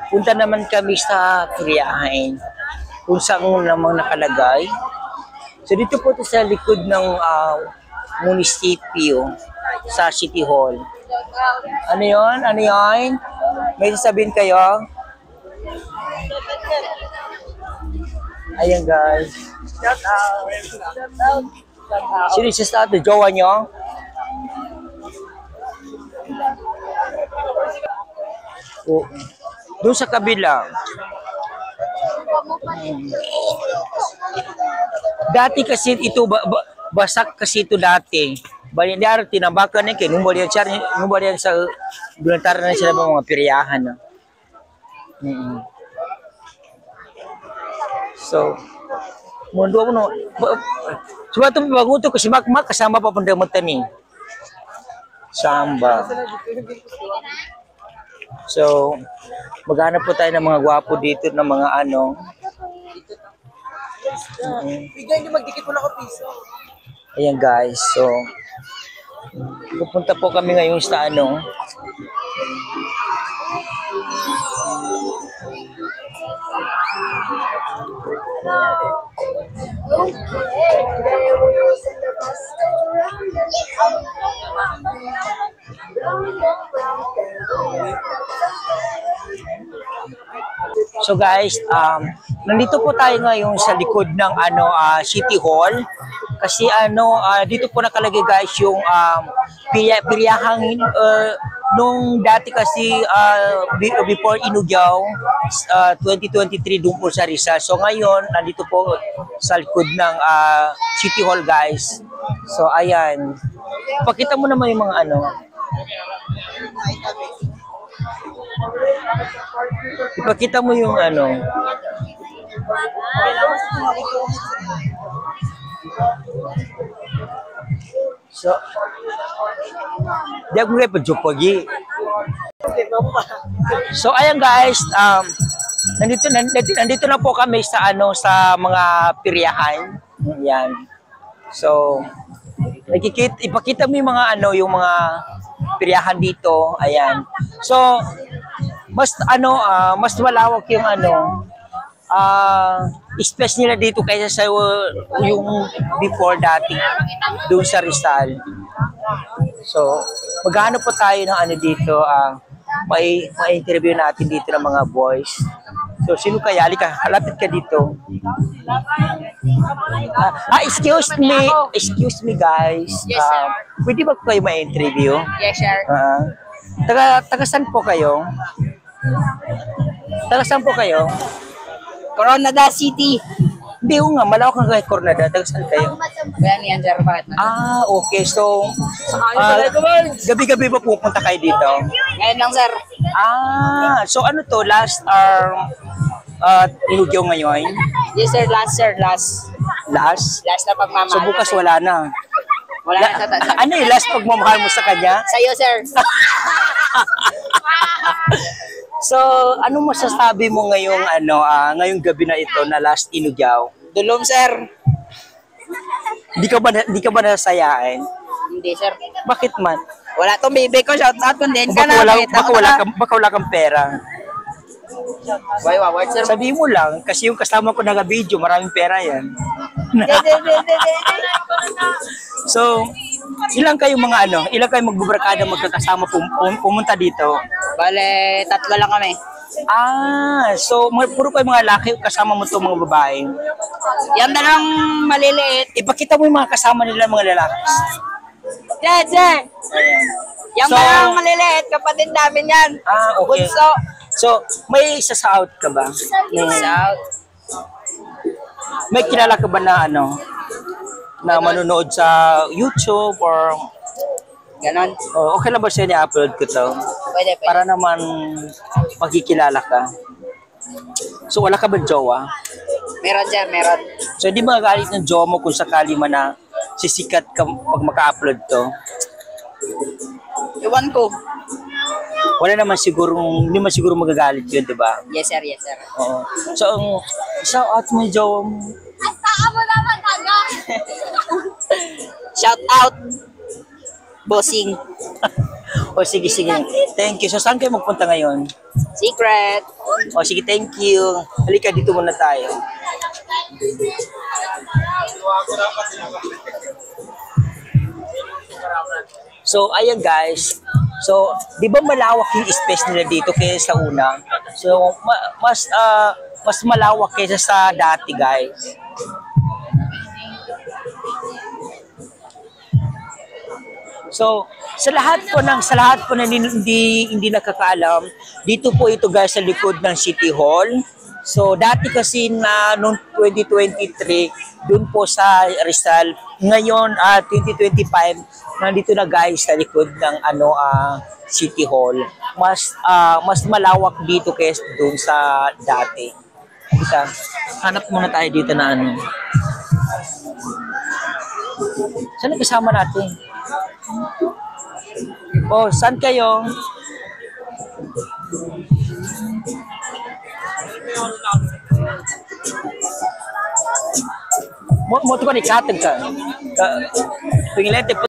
Punta naman kami sa Piriahain kung saan namang nakalagay. So dito po ito sa likod ng munisipyo sa City Hall. Ano yon? Ano yon? May sasabihin kayo? Ayan guys. Shout out. Shout out. Shout out. Sino si Stato? Jowa nyo? Oh. Doon sa kabila. Dati kasi ito, basak kasi ito dati. Baliar, tinambakan kay numbalian sa bunantaran na sila mga piriyahan. No? So, mundo mo no. Suwa ito baguto kasi makmak kasama pa pang damatan Samba. So, maghanap po tayo ng mga gwapo dito ng mga ano. Bigyan niyo magdikit mo na ako piso. Ayan guys, so pupunta po kami ngayon sa ano. So guys, nandito po tayo ngayon sa likod ng City Hall kasi dito po nakalagay guys yung piriyahang nung dati kasi before Inugyaw 2023 doon po sa Rizal. So ngayon nandito po sa likod ng City Hall guys. So ayan. Pakita mo naman yung mga ano. Ipakita mo yung ano. So, di ako ngayon pa-jupagi. So, ayan guys, nandito na po kami sa sa mga piryahan. Yan. So, ipakita mo yung mga yung mga piryahan dito. Ayan. So, mas mas malawak yung space nila dito kaysa sa yung before dati doon sa Rizal. So, maghanap po tayo ng dito, may interview natin dito ng mga boys. So, sino kaya? Halika, halapit ka dito. Excuse me guys. Yes, sir. Pwede ba kayo ma-interview? Yes, sir. Taga saan po kayo? Taga saan po kayo? Coronada City. Hindi ko nga, malawak nga kahit Coronada. Taga saan kayo? Yan, yan, sir. Bakit? Okay. So, gabi-gabi ba pupunta kayo dito? Ngayon lang, sir. So ano to? Last Inugyaw ngayon? Yes, sir. Last, sir. Last. Last? Last na pagmamahal. So bukas wala na. Wala na sa sir. Ano yung last pagmamahal mo sa kanya? Sa'yo, sir. So, ano masasabi mo ngayong ngayong gabi na ito na last Inugyaw? Dulom, sir. Di ka ba nasayain? Hindi, sir. Bakit man? Wala tong baby ko. Shout out kung din ka na. Baka wala kang pera. Why, waward, sir? Sabi mo lang, kasi yung kasama ko naga-video, maraming pera yan. So, ilang kayong magbubarkada magkakasama pumunta dito? Bale, 3 lang kami. So puro kayo mga laki kasama mo itong mga babae. Yan dalawang maliliit. Ipakita mo yung mga kasama nila mga lalaki. Sir. Ayan. Yung dalawang maliliit, kapatid namin yan. Okay. So, may isa-out ka ba? Out. May kilala ka ba na na manonood sa YouTube or Ganon. okay lang ba siya ni-upload ko to? Pwede. Para naman magkikilala ka. So wala ka ba jowa? Meron dyan, meron. So hindi magagalit ng jowa mo kung sakali man na sisikat ka pag maka-upload to? Iwan ko. Wala naman hindi man siguro magagalit yun, di ba? Yes, sir. Yes, sir. Oo. So shout out mo yung jowa mo. Shout out. Bossing. O sige, sige. Thank you. So, saan kayo magpunta ngayon? Secret. O sige, thank you. Halika, dito muna tayo. So, ayan guys. So, di ba malawak yung space nila dito kaysa sa una? So, mas malawak kaysa sa dati, guys. So, sa lahat po na hindi nakakaalam, dito po ito guys sa likod ng City Hall. So, dati kasi na noong 2023, dun po sa Rizal. Ngayon, 2025, nandito na guys sa likod ng City Hall. Mas malawak dito kaysa dun sa dati. Kita, hanap muna tayo dito na ano. Saan ang kasama natin? Oh, saan kayo? Mo to ka ni katag ka. Pingilente